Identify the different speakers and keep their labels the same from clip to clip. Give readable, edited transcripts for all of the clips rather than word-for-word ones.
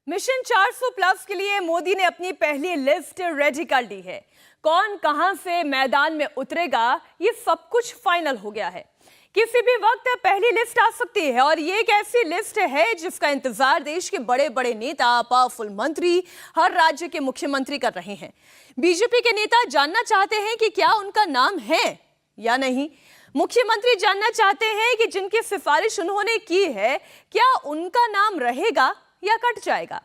Speaker 1: Mission 400 plus के लिए मोदी ने अपनी पहली लिस्ट रेडी कर ली है। कौन कहां से मैदान में उतरेगा, ये सब कुछ फाइनल हो गया है। किसी भी वक्त पहली लिस्ट आ सकती है और ये एक ऐसी लिस्ट है जिसका इंतजार देश के बड़े बड़े नेता, पावरफुल मंत्री, हर राज्य के मुख्यमंत्री कर रहे हैं। बीजेपी के नेता जानना चाहते हैं कि क्या उनका नाम है या नहीं। मुख्यमंत्री जानना चाहते हैं कि जिनकी सिफारिश उन्होंने की है, क्या उनका नाम रहेगा या कट जाएगा।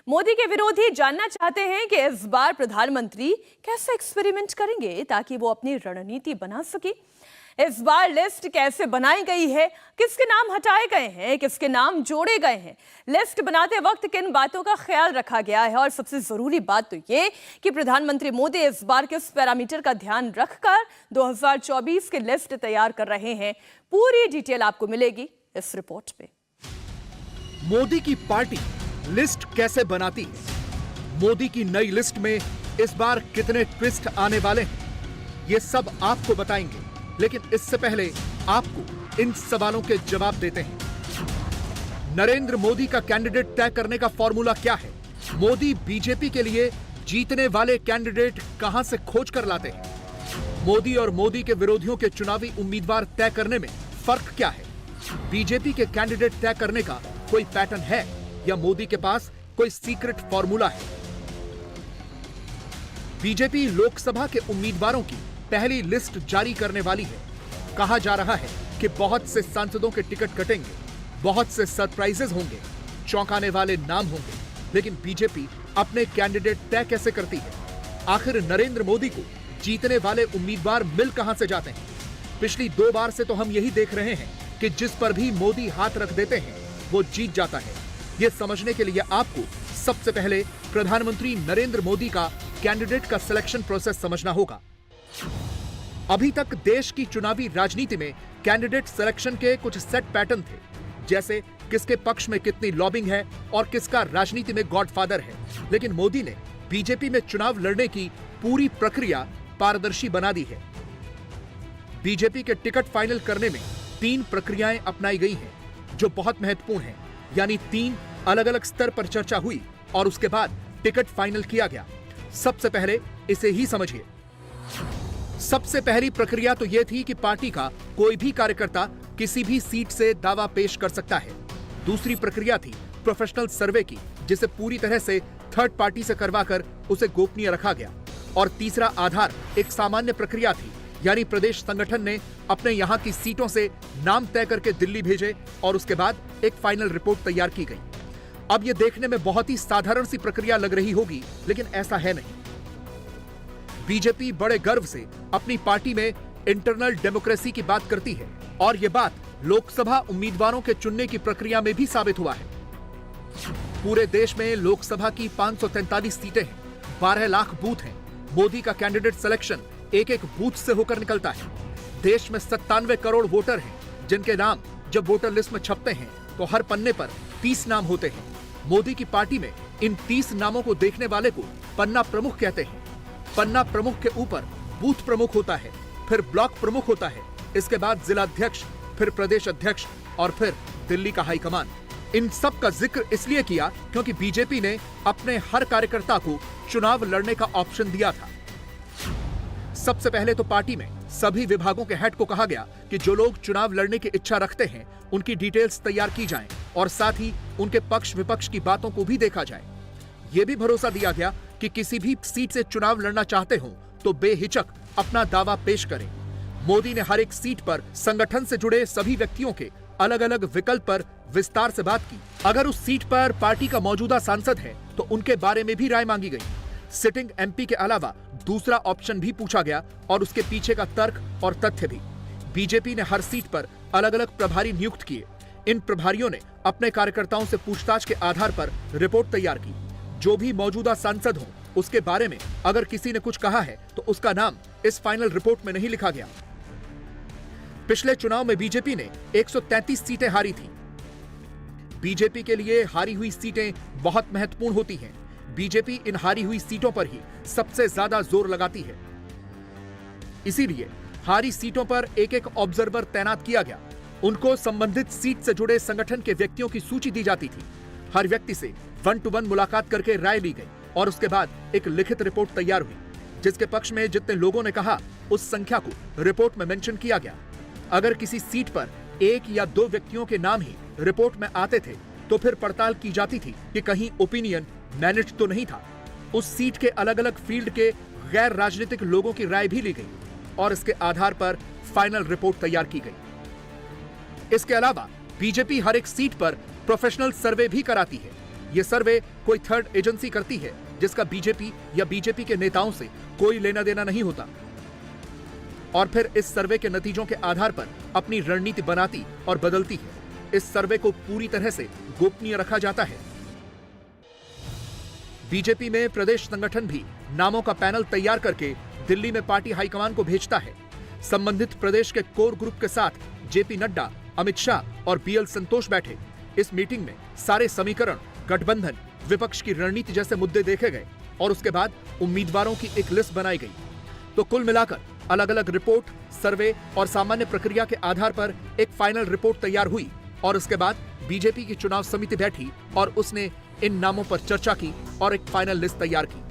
Speaker 1: मोदी के विरोधी जानना चाहते हैं कि इस बार प्रधानमंत्री कैसे एक्सपेरिमेंट करेंगे ताकि वो अपनी रणनीति बना सके। इस बार लिस्ट कैसे बनाई गई है, किसके नाम हटाए गए हैं, किसके नाम जोड़े गए हैं, लिस्ट बनाते वक्त किन बातों का ख्याल रखा गया है और सबसे जरूरी बात तो ये कि प्रधानमंत्री मोदी इस बार किस पैरामीटर का ध्यान रखकर 2024 की लिस्ट तैयार कर रहे हैं। पूरी डिटेल आपको मिलेगी इस रिपोर्ट में।
Speaker 2: मोदी की पार्टी लिस्ट कैसे बनाती है, मोदी की नई लिस्ट में इस बार कितने ट्विस्ट आने वाले हैं, ये सब आपको बताएंगे। लेकिन इससे पहले आपको इन सवालों के जवाब देते हैं। नरेंद्र मोदी का कैंडिडेट तय करने का फॉर्मूला क्या है? मोदी बीजेपी के लिए जीतने वाले कैंडिडेट कहां से खोज कर लाते हैं? मोदी और मोदी के विरोधियों के चुनावी उम्मीदवार तय करने में फर्क क्या है? बीजेपी के कैंडिडेट तय करने का कोई पैटर्न है या मोदी के पास कोई सीक्रेट फॉर्मूला है? बीजेपी लोकसभा के उम्मीदवारों की पहली लिस्ट जारी करने वाली है। कहा जा रहा है कि बहुत से सांसदों के टिकट कटेंगे, बहुत से सरप्राइजेस होंगे, चौंकाने वाले नाम होंगे। लेकिन बीजेपी अपने कैंडिडेट तय कैसे करती है? आखिर नरेंद्र मोदी को जीतने वाले उम्मीदवार मिल कहां से जाते हैं? पिछली 2 बार से तो हम यही देख रहे हैं कि जिस पर भी मोदी हाथ रख देते हैं वो जीत जाता है। यह समझने के लिए आपको सबसे पहले प्रधानमंत्री नरेंद्र मोदी का कैंडिडेट का सिलेक्शन प्रोसेस समझना होगा। अभी तक देश की चुनावी राजनीति में कैंडिडेट सिलेक्शन के कुछ सेट पैटर्न थे, जैसे किसके पक्ष में कितनी लॉबिंग है और किसका राजनीति में गॉडफादर है। लेकिन मोदी ने बीजेपी में चुनाव लड़ने की पूरी प्रक्रिया पारदर्शी बना दी है। बीजेपी के टिकट फाइनल करने में 3 प्रक्रियाएं अपनाई गई हैं, जो बहुत महत्वपूर्ण हैं। यानी 3 अलग अलग स्तर पर चर्चा हुई और उसके बाद टिकट फाइनल किया गया। सबसे पहले इसे ही समझिए। सबसे पहली प्रक्रिया तो यह थी कि पार्टी का कोई भी कार्यकर्ता किसी भी सीट से दावा पेश कर सकता है। दूसरी प्रक्रिया थी प्रोफेशनल सर्वे की, जिसे पूरी तरह से थर्ड पार्टी से करवाकर उसे गोपनीय रखा गया। और तीसरा आधार एक सामान्य प्रक्रिया थी, यानी प्रदेश संगठन ने अपने यहां की सीटों से नाम तय करके दिल्ली भेजे और उसके बाद एक फाइनल रिपोर्ट तैयार की गई। अब यह देखने में बहुत ही साधारण सी प्रक्रिया लग रही होगी, लेकिन ऐसा है नहीं। बीजेपी बड़े गर्व से अपनी पार्टी में इंटरनल डेमोक्रेसी की बात करती है और यह बात लोकसभा उम्मीदवारों के चुनने की प्रक्रिया में भी साबित हुआ है। पूरे देश में लोकसभा की 543 सीटें हैं, 12 लाख बूथ हैं। मोदी का कैंडिडेट सिलेक्शन एक एक बूथ से होकर निकलता है। देश में 97 करोड़ वोटर हैं, जिनके नाम जब वोटर लिस्ट में छपते हैं तो हर पन्ने पर 30 नाम होते हैं। मोदी की पार्टी में इन 30 नामों को देखने वाले को पन्ना प्रमुख कहते हैं। पन्ना प्रमुख के ऊपर बूथ प्रमुख होता है, फिर ब्लॉक प्रमुख होता है, इसके बाद जिला अध्यक्ष, फिर प्रदेश अध्यक्ष और फिर दिल्ली का हाईकमान। इन सब का जिक्र इसलिए किया क्योंकि बीजेपी ने अपने हर कार्यकर्ता को चुनाव लड़ने का ऑप्शन दिया था। सबसे पहले तो पार्टी में सभी विभागों के हेड को कहा गया कि जो लोग चुनाव लड़ने की इच्छा रखते हैं उनकी डिटेल्स तैयार की जाएं और साथ ही उनके पक्ष विपक्ष की बातों को भी देखा जाए। यह भी भरोसा दिया गया कि किसी भी सीट से चुनाव लड़ना चाहते हो तो बेहिचक अपना दावा पेश करें। मोदी ने हर एक सीट पर संगठन से जुड़े सभी व्यक्तियों के अलग अलग विकल्प पर विस्तार से बात की। अगर उस सीट पर पार्टी का मौजूदा सांसद है तो उनके बारे में भी राय मांगी गई। सिटिंग एमपी के अलावा दूसरा ऑप्शन भी पूछा गया और उसके पीछे का तर्क और तथ्य भी। बीजेपी ने हर सीट पर अलग अलग प्रभारी नियुक्त किए। इन प्रभारियों ने अपने कार्यकर्ताओं से पूछताछ के आधार पर रिपोर्ट तैयार की। जो भी मौजूदा सांसद हो उसके बारे में अगर किसी ने कुछ कहा है तो उसका नाम इस फाइनल रिपोर्ट में नहीं लिखा गया। पिछले चुनाव में बीजेपी ने 133 सीटें हारी थी। बीजेपी के लिए हारी हुई सीटें बहुत महत्वपूर्ण होती हैं। बीजेपी इन हारी हुई सीटों पर ही सबसे ज्यादा जोर लगाती है। इसीलिए हारी सीटों पर एक एक ऑब्जर्वर तैनात किया गया। उनको संबंधित सीट से जुड़े संगठन के व्यक्तियों की सूची दी जाती थी। हर व्यक्ति से 1-to-1 मुलाकात करके राय ली गई और उसके बाद एक लिखित रिपोर्ट तैयार हुई, जिसके पक्ष में जितने लोगों ने कहा उस संख्या को रिपोर्ट में मेंशन किया गया। अगर किसी सीट पर 1 या 2 व्यक्तियों के नाम ही रिपोर्ट में आते थे तो फिर पड़ताल की जाती थी कि कहीं ओपिनियन मैनेज तो नहीं था। उस सीट के अलग अलग फील्ड के गैर राजनीतिक लोगों की राय भी ली गई और इसके आधार पर फाइनल रिपोर्ट तैयार की गई। इसके अलावा बीजेपी हर एक सीट पर प्रोफेशनल सर्वे भी कराती है। यह सर्वे कोई थर्ड एजेंसी करती है जिसका बीजेपी या बीजेपी के नेताओं से कोई लेना देना नहीं होता, और फिर इस सर्वे के नतीजों के आधार पर अपनी रणनीति बनाती और बदलती है। इस सर्वे को पूरी तरह से गोपनीय रखा जाता है। बीजेपी में प्रदेश संगठन भी नामों का पैनल तैयार करके दिल्ली में पार्टी हाईकमान को भेजता है। संबंधित प्रदेश के कोर ग्रुप के साथ जेपी नड्डा, अमित शाह और बीएल संतोष बैठे। इस मीटिंग में सारे समीकरण, गठबंधन, विपक्ष की रणनीति जैसे मुद्दे देखे गए और उसके बाद उम्मीदवारों की एक लिस्ट बनाई गई। तो कुल मिलाकर अलग अलग रिपोर्ट, सर्वे और सामान्य प्रक्रिया के आधार पर एक फाइनल रिपोर्ट तैयार हुई और उसके बाद बीजेपी की चुनाव समिति बैठी और उसने इन नामों पर चर्चा की और एक फाइनल लिस्ट तैयार की।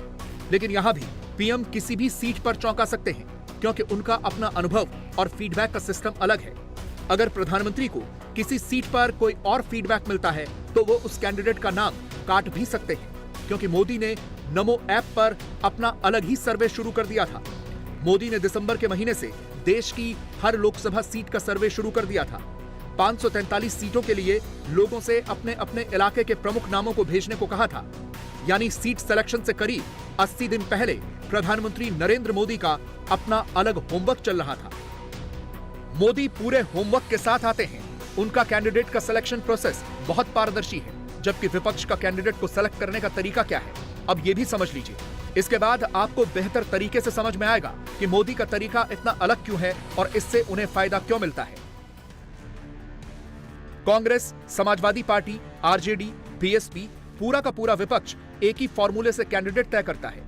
Speaker 2: लेकिन यहां भी पीएम किसी भी सीट पर चौंका सकते हैं क्योंकि उनका अपना अनुभव और फीडबैक का सिस्टम अलग है। अगर प्रधानमंत्री को किसी सीट पर कोई और फीडबैक मिलता है तो वो उस कैंडिडेट का नाम काट भी सकते हैं, क्योंकि मोदी ने नमो ऐप पर अपना अलग ही सर्वे शुरू कर दिया था। मोदी ने दिसंबर के महीने से देश की हर लोकसभा सीट का सर्वे शुरू कर दिया था। 543 सीटों के लिए लोगों से अपने अपने इलाके के प्रमुख नामों को भेजने को कहा था। यानी सीट सिलेक्शन से करीब 80 दिन पहले प्रधानमंत्री नरेंद्र मोदी का अपना अलग होमवर्क चल रहा था। मोदी पूरे होमवर्क के साथ आते हैं। उनका कैंडिडेट का सिलेक्शन प्रोसेस बहुत पारदर्शी है, जबकि विपक्ष का कैंडिडेट को सेलेक्ट करने का तरीका क्या है, अब ये भी समझ लीजिए। इसके बाद आपको बेहतर तरीके से समझ में आएगा कि मोदी का तरीका इतना अलग क्यों है और इससे उन्हें फायदा क्यों मिलता है। Congress, Samajwadi party, RJD, BSP, पूरा का पूरा विपक्ष एक ही फॉर्मूले से कैंडिडेट तय करता है।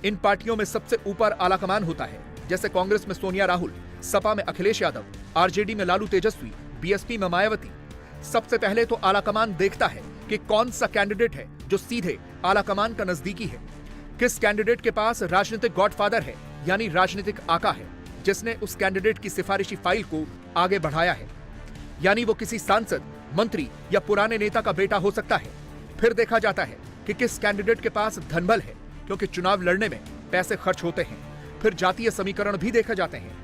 Speaker 2: इन पार्टियों में सबसे ऊपर आलाकमान होता है, जैसे कांग्रेस में सोनिया राहुल, सपा में अखिलेश यादव, आरजेडी में लालू तेजस्वी, बीएसपी में मायावती। सबसे पहले तो आलाकमान देखता है कि कौन सा कैंडिडेट है जो सीधे आलाकमान का नजदीकी है, किस कैंडिडेट के पास राजनीतिक गॉडफादर है, यानी राजनीतिक आका है, जिसने उस कैंडिडेट की सिफारिशी फाइल को आगे बढ़ाया है, यानी वो किसी सांसद, मंत्री या पुराने नेता का बेटा हो सकता है। फिर देखा जाता है कि किस कैंडिडेट के पास धनबल है, क्योंकि चुनाव लड़ने में पैसे खर्च होते हैं। फिर जातीय समीकरण भी देखे जाते हैं,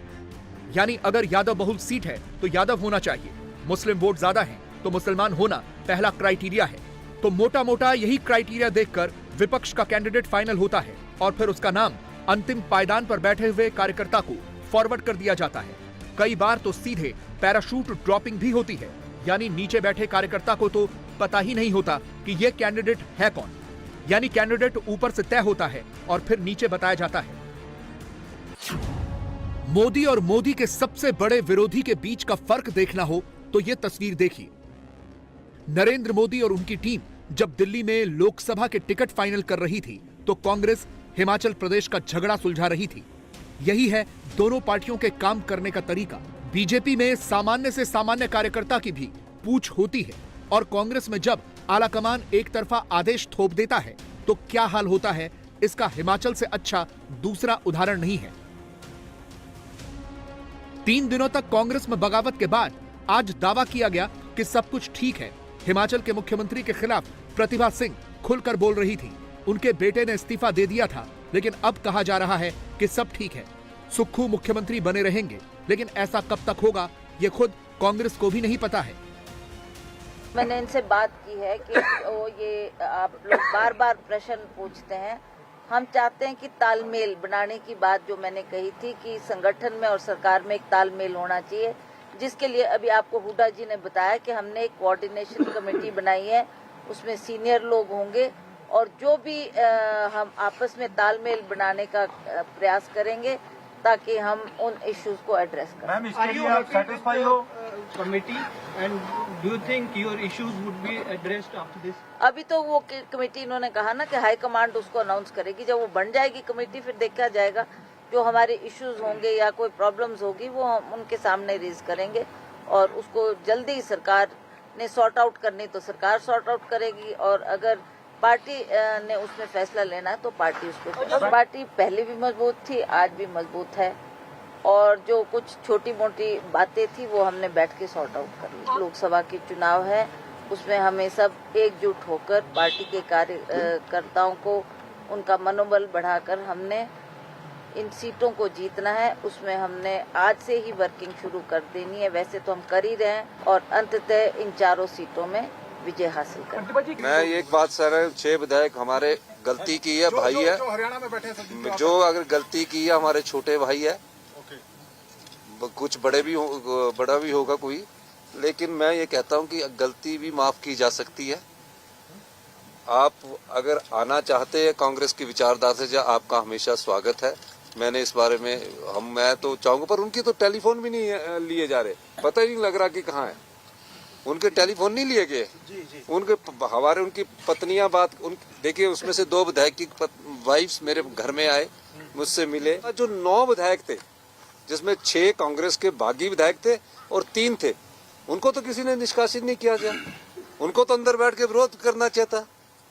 Speaker 2: यानी अगर यादव बहुल सीट है तो यादव होना चाहिए, मुस्लिम वोट ज्यादा है तो मुसलमान होना पहला क्राइटेरिया है। तो मोटा मोटा यही क्राइटेरिया देखकर विपक्ष का कैंडिडेट फाइनल होता है और फिर उसका नाम अंतिम पायदान पर बैठे हुए कार्यकर्ता को फॉरवर्ड कर दिया जाता है। कई बार तो सीधे पैराशूट ड्रॉपिंग भी होती है, यानी नीचे बैठे कार्यकर्ता को तो पता ही नहीं होता कि यह कैंडिडेट है कौन, यानी कैंडिडेट ऊपर से तय होता है और फिर नीचे बताया जाता है। मोदी और मोदी के सबसे बड़े विरोधी के बीच का फर्क देखना हो तो यह तस्वीर देखिए। नरेंद्र मोदी और उनकी टीम जब दिल्ली में लोकसभा के टिकट फाइनल कर रही थी तो कांग्रेस हिमाचल प्रदेश का झगड़ा सुलझा रही थी। यही है दोनों पार्टियों के काम करने का तरीका। बीजेपी में सामान्य से सामान्य कार्यकर्ता की भी पूछ होती है और कांग्रेस में जब आलाकमान एक तरफा आदेश थोप देता है तो क्या हाल होता है, इसका हिमाचल से अच्छा दूसरा उदाहरण नहीं है। 3 दिनों तक कांग्रेस में बगावत के बाद आज दावा किया गया कि सब कुछ ठीक है। हिमाचल के मुख्यमंत्री के खिलाफ प्रतिभा सिंह खुलकर बोल रही थी। उनके बेटे ने इस्तीफा दे दिया था, लेकिन अब कहा जा रहा है कि सब ठीक है, सुक्खू मुख्यमंत्री बने रहेंगे। लेकिन ऐसा कब तक होगा ये खुद कांग्रेस को भी नहीं पता है।
Speaker 3: मैंने इनसे बात की है कि वो ये आप लोग बार बार प्रश्न पूछते हैं। हम चाहते हैं कि तालमेल बनाने की बात जो मैंने कही थी कि संगठन में और सरकार में एक तालमेल होना चाहिए, जिसके लिए अभी आपको हुड्डा जी ने बताया कि हमने एक कोऑर्डिनेशन कमेटी बनाई है, उसमें सीनियर लोग होंगे और जो भी हम आपस में तालमेल बनाने का प्रयास करेंगे ताकि हम उन इश्यूज को एड्रेस करें।
Speaker 4: मैम, इसके लिए आप सैटिस्फाई हो committee and do you think your issues would be addressed after this?
Speaker 3: अभी तो वो कमेटी इन्होंने कहा ना कि हाई कमांड उसको अनाउंस करेगी। जब वो बन जाएगी कमेटी फिर देखा जाएगा, जो हमारे इश्यूज होंगे या कोई प्रॉब्लम्स होगी वो हम उनके सामने रेज करेंगे और उसको जल्दी सरकार ने सॉर्ट आउट करनी तो सरकार सॉर्ट आउट करेगी और अगर पार्टी ने उसमें फैसला लेना है तो पार्टी उसको, पार्टी पहले भी मजबूत थी, आज भी मजबूत है, और जो कुछ छोटी मोटी बातें थी वो हमने बैठ के सॉर्ट आउट कर ली। लोकसभा के चुनाव है, उसमें हमें सब एकजुट होकर पार्टी के कार्यकर्ताओं को उनका मनोबल बढ़ाकर हमने इन सीटों को जीतना है। उसमें हमने आज से ही वर्किंग शुरू कर देनी है, वैसे तो हम कर ही रहे हैं, और अंततः इन 4 सीटों में विजय हासिल कर।
Speaker 5: मैं एक बात सर, 6 विधायक हमारे गलती की है, भाई है, जो हरियाणा में बैठे हैं, जो अगर गलती की है हमारे छोटे भाई है, कुछ बड़ा भी होगा कोई, लेकिन मैं ये कहता हूँ कि गलती भी माफ की जा सकती है। आप अगर आना चाहते हैं कांग्रेस की विचारधारा से, आपका हमेशा स्वागत है। मैंने इस बारे में मैं तो चाहूंगा, पर उनकी तो टेलीफोन भी नहीं लिए जा रहे, पता ही नहीं लग रहा कि कहाँ है, उनके टेलीफोन नहीं लिए गए। उनकी पत्नियां देखिए, उसमें से 2 विधायक की वाइफ्स मेरे घर में आए, मुझसे मिले। जो 9 विधायक थे, जिसमें 6 कांग्रेस के बागी विधायक थे और 3 थे, उनको तो किसी ने निष्कासित नहीं किया गया, उनको तो अंदर बैठ के विरोध करना चाहिए था।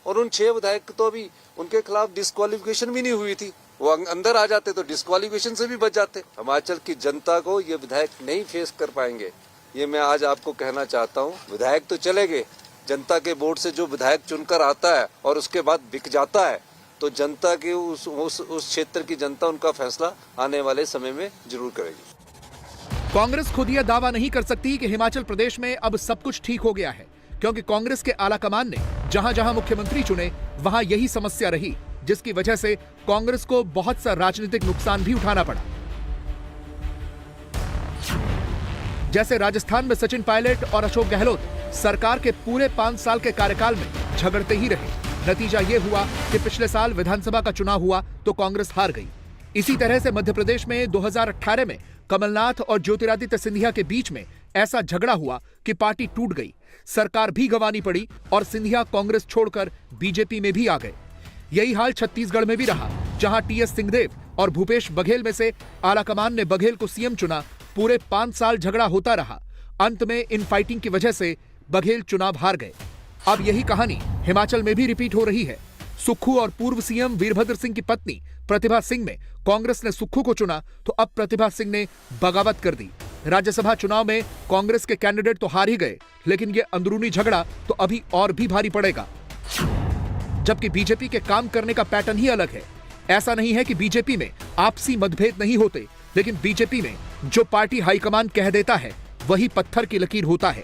Speaker 5: और उन 6 विधायक तो अभी उनके खिलाफ डिस्क्वालिफिकेशन भी नहीं हुई थी, वो अंदर आ जाते तो डिस्क्वालिफिकेशन से भी बच जाते। हिमाचल की जनता को ये विधायक नहीं फेस कर पाएंगे, ये मैं आज आपको कहना चाहता हूँ। विधायक तो चले गए, जनता के वोट से जो विधायक चुनकर आता है और उसके बाद बिक जाता है, तो जनता के उस क्षेत्र की जनता उनका फैसला आने वाले समय में जरूर करेगी।
Speaker 2: कांग्रेस खुद यह दावा नहीं कर सकती कि हिमाचल प्रदेश में अब सब कुछ ठीक हो गया है, क्योंकि कांग्रेस के आला कमान ने जहां जहां मुख्यमंत्री चुने वहां यही समस्या रही, जिसकी वजह से कांग्रेस को बहुत सा राजनीतिक नुकसान भी उठाना पड़ा। जैसे राजस्थान में सचिन पायलट और अशोक गहलोत सरकार के पूरे 5 साल के कार्यकाल में झगड़ते ही रहे। नतीजा यह हुआ कि पिछले साल विधानसभा का चुनाव हुआ तो कांग्रेस हार गई। इसी तरह से मध्य प्रदेश में 2018 में कमलनाथ और ज्योतिरादित्य सिंधिया के बीच में ऐसा झगड़ा हुआ कि पार्टी टूट गई, सरकार भी गंवानी पड़ी और सिंधिया कांग्रेस छोड़कर बीजेपी में भी आ गए। यही हाल छत्तीसगढ़ में भी रहा, जहां टीएस सिंहदेव और भूपेश बघेल में से आलाकमान ने बघेल को सीएम चुना। पूरे 5 साल झगड़ा होता रहा, अंत में इन फाइटिंग की वजह से बघेल चुनाव हार गए। अब यही कहानी हिमाचल में भी रिपीट हो रही है। सुक्खू और पूर्व सीएम वीरभद्र सिंह की पत्नी प्रतिभा सिंह में कांग्रेस ने सुक्खू को चुना तो अब प्रतिभा सिंह ने बगावत कर दी। राज्यसभा चुनाव में कांग्रेस के कैंडिडेट तो हार ही गए, लेकिन ये अंदरूनी झगड़ा तो अभी और भी भारी पड़ेगा। जबकि बीजेपी के काम करने का पैटर्न ही अलग है। ऐसा नहीं है कि बीजेपी में आपसी मतभेद नहीं होते, लेकिन बीजेपी में जो पार्टी हाईकमान कह देता है वही पत्थर की लकीर होता है।